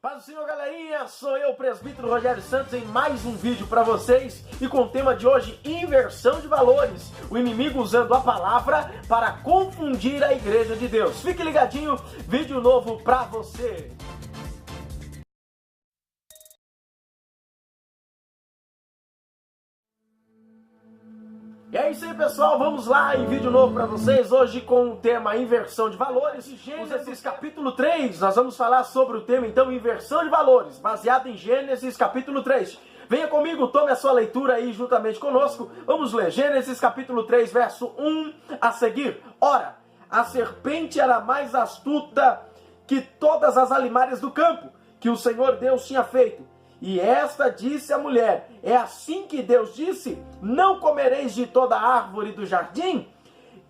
Paz do Senhor, galerinha, sou eu, o presbítero Rogério Santos, em mais um vídeo para vocês e com o tema de hoje, inversão de valores, o inimigo usando a palavra para confundir a igreja de Deus. Fique ligadinho, vídeo novo para você. E é isso aí, pessoal, vamos lá em vídeo novo para vocês, hoje com o tema inversão de valores. Gênesis capítulo 3, nós vamos falar sobre o tema então inversão de valores, baseado em Gênesis capítulo 3. Venha comigo, tome a sua leitura aí juntamente conosco, vamos ler Gênesis capítulo 3, verso 1 a seguir. Ora, a serpente era mais astuta que todas as alimárias do campo, que o Senhor Deus tinha feito. E esta disse à mulher, é assim que Deus disse, não comereis de toda árvore do jardim?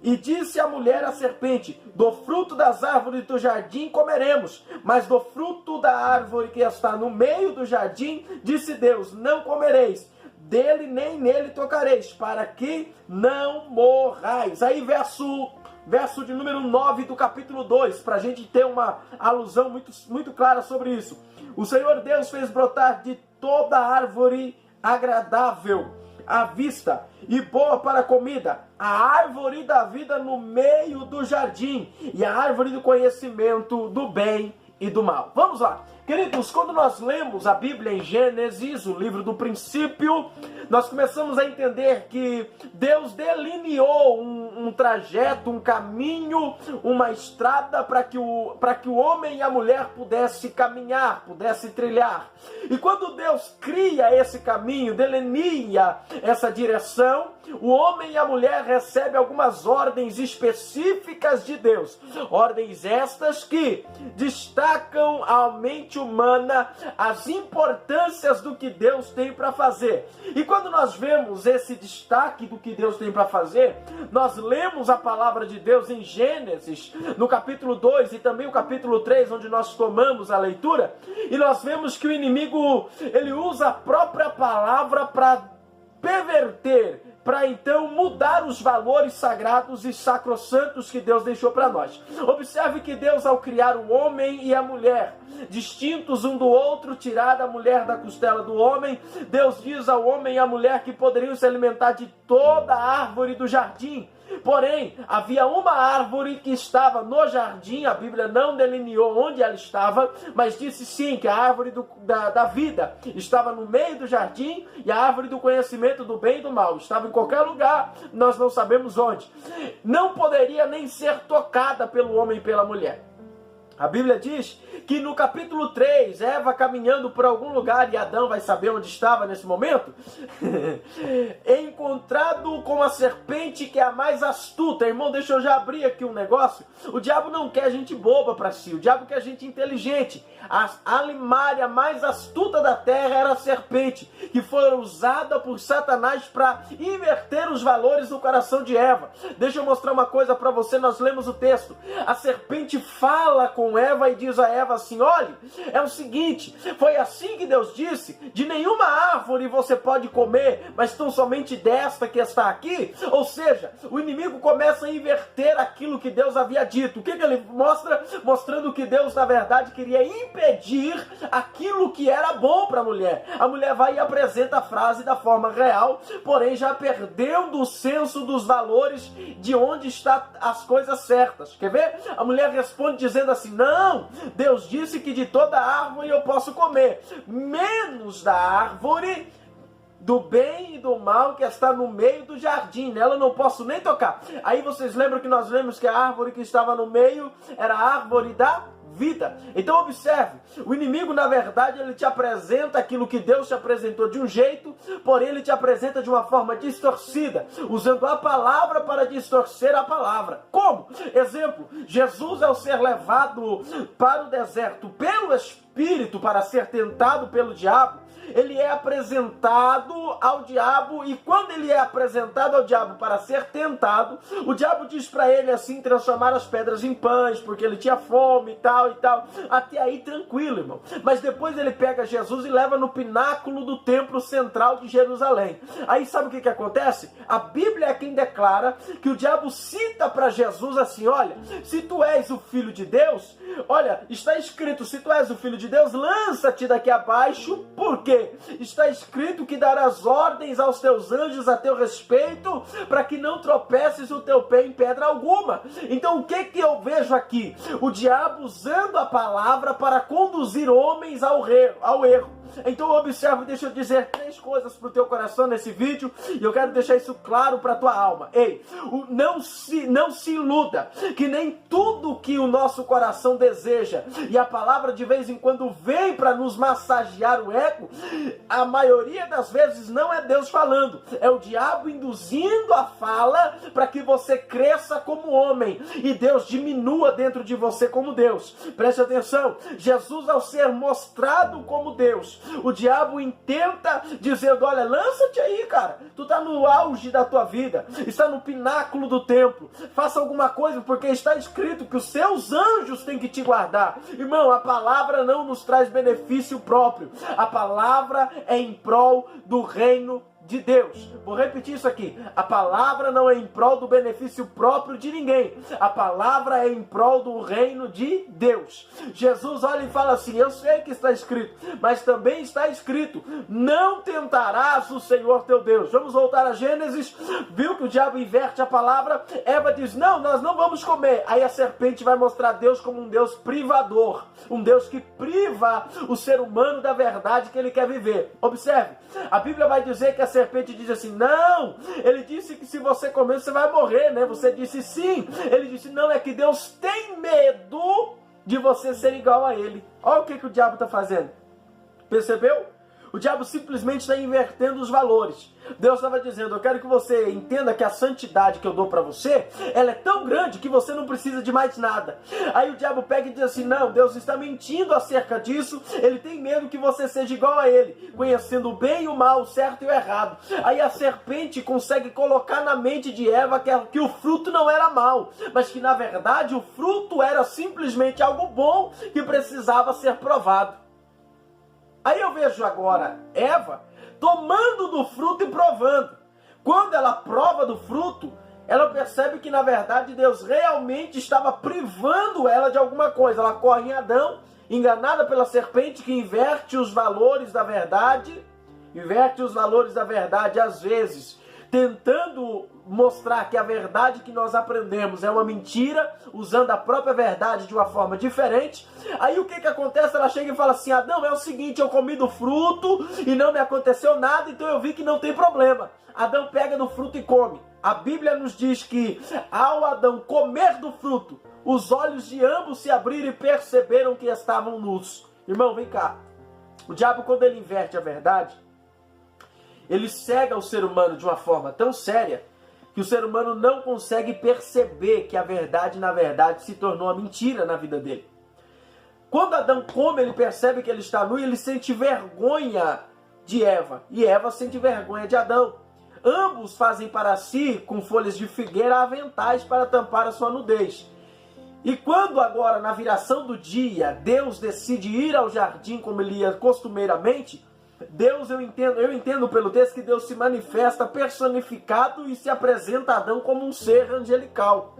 E disse a mulher à serpente, do fruto das árvores do jardim comeremos, mas do fruto da árvore que está no meio do jardim, disse Deus, não comereis, dele nem nele tocareis, para que não morrais. Aí verso de número 9 do capítulo 2, para a gente ter uma alusão muito clara sobre isso. O Senhor Deus fez brotar de toda árvore agradável à vista e boa para a comida, a árvore da vida no meio do jardim e a árvore do conhecimento do bem e do mal. Vamos lá. Queridos, quando nós lemos a Bíblia em Gênesis, o livro do princípio, nós começamos a entender que Deus delineou um trajeto, um caminho, uma estrada para que o homem e a mulher pudessem caminhar, pudessem trilhar. E quando Deus cria esse caminho, delineia essa direção, o homem e a mulher recebem algumas ordens específicas de Deus. Ordens estas que destacam a mente humana as importâncias do que Deus tem para fazer. E quando nós vemos esse destaque do que Deus tem para fazer, nós lemos a palavra de Deus em Gênesis, no capítulo 2 e também o capítulo 3, onde nós tomamos a leitura, e nós vemos que o inimigo, ele usa a própria palavra para perverter, para então mudar os valores sagrados e sacrossantos que Deus deixou para nós. Observe que Deus, ao criar o homem e a mulher, distintos um do outro, tirar a mulher da costela do homem, Deus diz ao homem e à mulher que poderiam se alimentar de toda a árvore do jardim. Porém, havia uma árvore que estava no jardim, a Bíblia não delineou onde ela estava, mas disse sim que a árvore da vida estava no meio do jardim e a árvore do conhecimento do bem e do mal estava em qualquer lugar, nós não sabemos onde. Não poderia nem ser tocada pelo homem e pela mulher. A Bíblia diz que no capítulo 3, Eva caminhando por algum lugar, e Adão vai saber onde estava nesse momento, encontrado com a serpente que é a mais astuta. Irmão, deixa eu já abrir aqui um negócio. O diabo não quer gente boba para si, o diabo quer gente inteligente. A alimária mais astuta da terra era a serpente, que foi usada por Satanás para inverter os valores do coração de Eva. Deixa eu mostrar uma coisa para você, nós lemos o texto. A serpente fala com Eva e diz a Eva assim, olha, é o seguinte, foi assim que Deus disse, de nenhuma árvore você pode comer, mas tão somente desta que está aqui. Ou seja, o inimigo começa a inverter aquilo que Deus havia dito. O que ele mostra? Mostrando que Deus, na verdade, queria impedir aquilo que era bom para a mulher. A mulher vai e apresenta a frase da forma real, porém já perdendo o senso dos valores de onde estão as coisas certas. Quer ver? A mulher responde dizendo assim, não, Deus disse que de toda árvore eu posso comer, menos da árvore do bem e do mal que está no meio do jardim, nela eu não posso nem tocar. Aí vocês lembram que nós lemos que a árvore que estava no meio era a árvore da vida. Então observe, o inimigo na verdade ele te apresenta aquilo que Deus te apresentou de um jeito, porém ele te apresenta de uma forma distorcida, usando a palavra para distorcer a palavra. Como? Exemplo, Jesus ao ser levado para o deserto pelo Espírito para ser tentado pelo diabo, ele é apresentado ao diabo, e quando ele é apresentado ao diabo para ser tentado, o diabo diz para ele assim, transformar as pedras em pães, porque ele tinha fome e tal, até aí tranquilo, irmão. Mas depois ele pega Jesus e leva no pináculo do templo central de Jerusalém. Aí sabe o que acontece? A Bíblia é quem declara que o diabo cita para Jesus assim, olha, se tu és o Filho de Deus, olha, está escrito, se tu és o Filho de de Deus, lança-te daqui abaixo, porque está escrito que darás ordens aos teus anjos a teu respeito, para que não tropeces o teu pé em pedra alguma. Então o que eu vejo aqui? O diabo usando a palavra para conduzir homens ao erro. Então observe, deixa eu dizer 3 coisas para o teu coração nesse vídeo, e eu quero deixar isso claro para a tua alma. Ei, não se iluda, que nem tudo que o nosso coração deseja, e a palavra de vez em quando vem para nos massagear o ego, a maioria das vezes não é Deus falando, é o diabo induzindo a fala para que você cresça como homem, e Deus diminua dentro de você como Deus. Preste atenção, Jesus, ao ser mostrado como Deus, o diabo intenta dizendo, olha, lança-te aí, cara, tu tá no auge da tua vida, está no pináculo do templo, faça alguma coisa, porque está escrito que os seus anjos têm que te guardar. Irmão, a palavra não nos traz benefício próprio, a palavra é em prol do reino de Deus. Vou repetir isso aqui. A palavra não é em prol do benefício próprio de ninguém. A palavra é em prol do reino de Deus. Jesus olha e fala assim, eu sei que está escrito, mas também está escrito, não tentarás o Senhor teu Deus. Vamos voltar a Gênesis. Viu que o diabo inverte a palavra? Eva diz, não, nós não vamos comer. Aí a serpente vai mostrar Deus como um Deus privador, um Deus que priva o ser humano da verdade que ele quer viver. Observe, a Bíblia vai dizer que a serpente diz assim, não, ele disse que se você comer você vai morrer, né? Você disse sim. Ele disse, não, é que Deus tem medo de você ser igual a ele. Olha o que o diabo está fazendo. Percebeu? O diabo simplesmente está invertendo os valores. Deus estava dizendo, eu quero que você entenda que a santidade que eu dou para você, ela é tão grande que você não precisa de mais nada. Aí o diabo pega e diz assim, não, Deus está mentindo acerca disso, ele tem medo que você seja igual a ele, conhecendo o bem e o mal, o certo e o errado. Aí a serpente consegue colocar na mente de Eva que o fruto não era mal, mas que na verdade o fruto era simplesmente algo bom que precisava ser provado. Aí eu vejo agora Eva tomando do fruto e provando. Quando ela prova do fruto, ela percebe que na verdade Deus realmente estava privando ela de alguma coisa. Ela corre em Adão, enganada pela serpente que inverte os valores da verdade, às vezes, tentando mostrar que a verdade que nós aprendemos é uma mentira, usando a própria verdade de uma forma diferente. Aí o que acontece? Ela chega e fala assim, Adão, é o seguinte, eu comi do fruto e não me aconteceu nada, então eu vi que não tem problema. Adão pega do fruto e come. A Bíblia nos diz que ao Adão comer do fruto, os olhos de ambos se abriram e perceberam que estavam nus. Irmão, vem cá. O diabo, quando ele inverte a verdade, ele cega o ser humano de uma forma tão séria que o ser humano não consegue perceber que a verdade, na verdade, se tornou uma mentira na vida dele. Quando Adão come, ele percebe que ele está nu e ele sente vergonha de Eva. E Eva sente vergonha de Adão. Ambos fazem para si, com folhas de figueira, aventais para tampar a sua nudez. E quando agora, na viração do dia, Deus decide ir ao jardim como ele ia costumeiramente, Deus, eu entendo pelo texto que Deus se manifesta personificado e se apresenta a Adão como um ser angelical.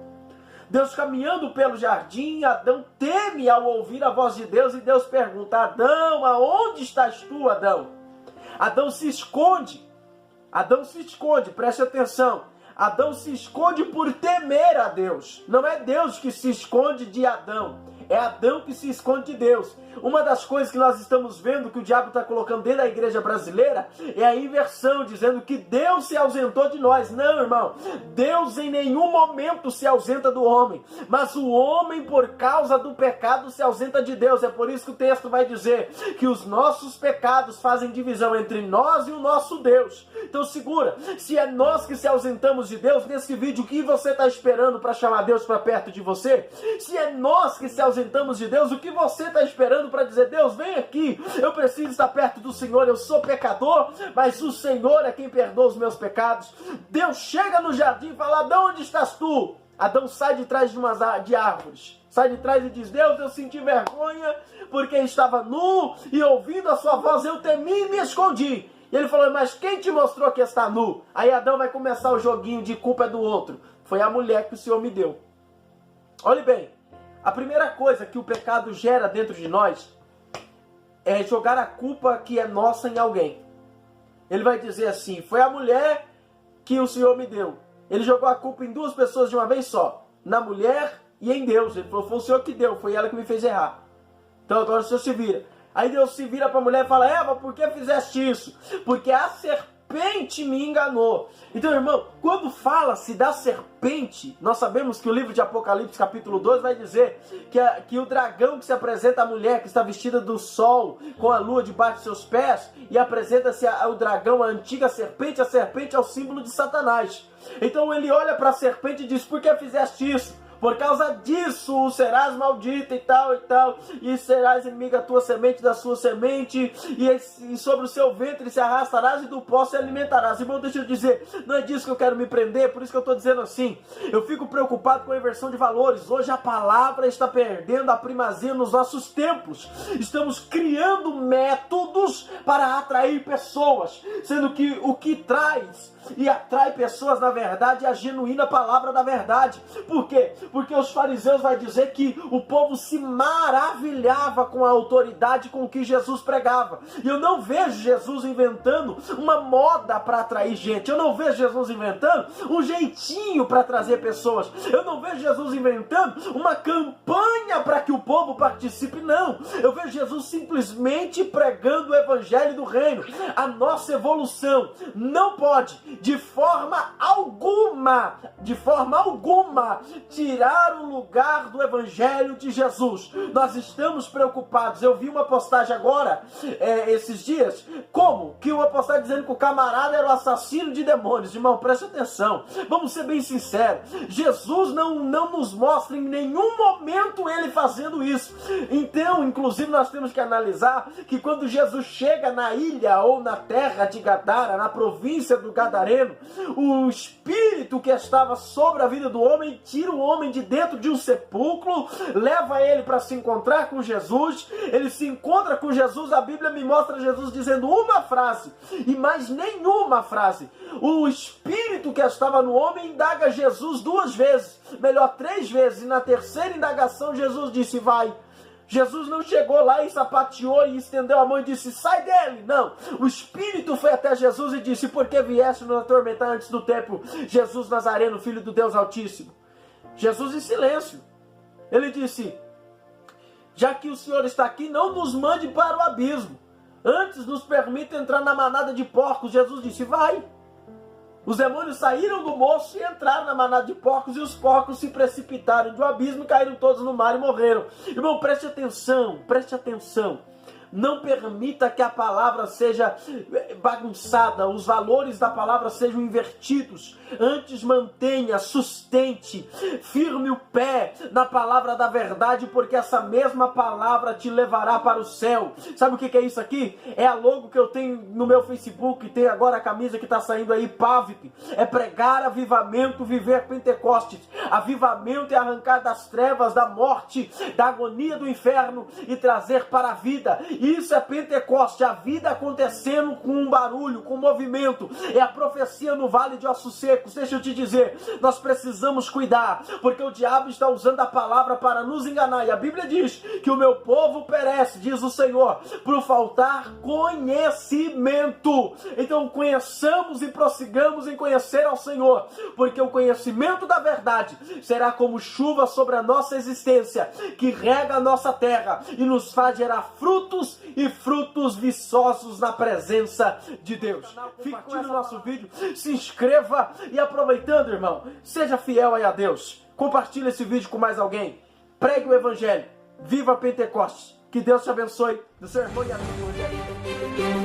Deus caminhando pelo jardim, Adão teme ao ouvir a voz de Deus e Deus pergunta, Adão, aonde estás tu, Adão? Adão se esconde, preste atenção, Adão se esconde por temer a Deus. Não é Deus que se esconde de Adão, é Adão que se esconde de Deus. Uma das coisas que nós estamos vendo que o diabo está colocando dentro da igreja brasileira é a inversão, dizendo que Deus se ausentou de nós. Não, irmão, Deus em nenhum momento se ausenta do homem, mas o homem, por causa do pecado, se ausenta de Deus. É por isso que o texto vai dizer que os nossos pecados fazem divisão entre nós e o nosso Deus. Então segura, se é nós que se ausentamos de Deus, nesse vídeo, o que você está esperando para chamar Deus para perto de você? Se é nós que se ausentamos de Deus, o que você está esperando para dizer, Deus, vem aqui, eu preciso estar perto do Senhor, eu sou pecador, mas o Senhor é quem perdoa os meus pecados. Deus chega no jardim e fala, Adão, onde estás tu? Adão sai de trás de árvores, sai de trás e diz, Deus, eu senti vergonha porque estava nu e ouvindo a sua voz eu temi e me escondi. E ele falou, mas quem te mostrou que está nu? Aí Adão vai começar o joguinho de culpa do outro. Foi a mulher que o Senhor me deu. Olhe bem, a primeira coisa que o pecado gera dentro de nós jogar a culpa que é nossa em alguém. Ele vai dizer assim: foi a mulher que o Senhor me deu. Ele jogou a culpa em duas pessoas de uma vez só, na mulher e em Deus. Ele falou: foi o Senhor que deu, foi ela que me fez errar. Então agora o Senhor se vira. Aí Deus se vira para a mulher e fala: Eva, por que fizeste isso? Porque a serpente me enganou. Então, irmão, quando fala-se da serpente, nós sabemos que o livro de Apocalipse, capítulo 2, vai dizer que o dragão que se apresenta à mulher, que está vestida do sol, com a lua debaixo de seus pés, e apresenta-se ao dragão, a antiga serpente. A serpente é o símbolo de Satanás. Então ele olha para a serpente e diz: por que fizeste isso? Por causa disso serás maldita e tal, e serás inimiga a tua semente da sua semente, e sobre o seu ventre se arrastarás e do pó se alimentarás. Irmão, deixa eu dizer, não é disso que eu quero me prender, por isso que eu estou dizendo assim. Eu fico preocupado com a inversão de valores. Hoje a palavra está perdendo a primazia nos nossos tempos. Estamos criando métodos para atrair pessoas, sendo que o que traz e atrai pessoas, na verdade, é a genuína palavra da verdade. Por quê? Porque os fariseus vai dizer que o povo se maravilhava com a autoridade com que Jesus pregava. E eu não vejo Jesus inventando uma moda para atrair gente. Eu não vejo Jesus inventando um jeitinho para trazer pessoas. Eu não vejo Jesus inventando uma campanha para que o povo participe, não. Eu vejo Jesus simplesmente pregando o evangelho do reino. A nossa evolução não pode, de forma alguma, tirar o lugar do evangelho de Jesus. Nós estamos preocupados. Eu vi uma postagem agora, esses dias, que uma postagem dizendo que o camarada era o assassino de demônios. Irmão, preste atenção. Vamos ser bem sinceros. Jesus não nos mostra em nenhum momento ele fazendo isso. Então, inclusive, nós temos que analisar que quando Jesus chega na ilha ou na terra de Gadara, na província do Gadareno, o espírito que estava sobre a vida do homem tira o homem de dentro de um sepulcro, leva ele para se encontrar com Jesus. Ele se encontra com Jesus. A Bíblia me mostra Jesus dizendo uma frase e mais nenhuma frase. O espírito que estava no homem indaga Jesus 2 vezes, melhor 3 vezes, e na terceira indagação Jesus disse: vai. Jesus não chegou lá e sapateou e estendeu a mão e disse: sai dele. Não, o Espírito foi até Jesus e disse: por que vieste nos atormentar antes do tempo, Jesus Nazareno, filho do Deus Altíssimo? Jesus em silêncio. Ele disse: já que o Senhor está aqui, não nos mande para o abismo, antes nos permita entrar na manada de porcos. Jesus disse: vai. Os demônios saíram do moço e entraram na manada de porcos, e os porcos se precipitaram do abismo e caíram todos no mar e morreram. Irmão, preste atenção, preste atenção. Não permita que a palavra seja bagunçada, os valores da palavra sejam invertidos. Antes mantenha, sustente, firme o pé na palavra da verdade, porque essa mesma palavra te levará para o céu. Sabe o que é isso aqui? É a logo que eu tenho no meu Facebook, tem agora a camisa que está saindo aí, PAVP. É pregar avivamento, viver Pentecostes. Avivamento é arrancar das trevas, da morte, da agonia do inferno e trazer para a vida. Isso é Pentecoste, a vida acontecendo com um barulho, com um movimento. É a profecia no vale de ossos secos. Deixa eu te dizer, nós precisamos cuidar, porque o diabo está usando a palavra para nos enganar. E a Bíblia diz que o meu povo perece, diz o Senhor, por faltar conhecimento. Então conheçamos e prossigamos em conhecer ao Senhor, porque o conhecimento da verdade será como chuva sobre a nossa existência, que rega a nossa terra e nos faz gerar frutos e frutos viçosos na presença de Deus. Fique com o nosso vídeo, se inscreva e, aproveitando, irmão, seja fiel aí a Deus. Compartilhe esse vídeo com mais alguém. Pregue o Evangelho. Viva Pentecostes. Que Deus te abençoe do seu irmão e amigo.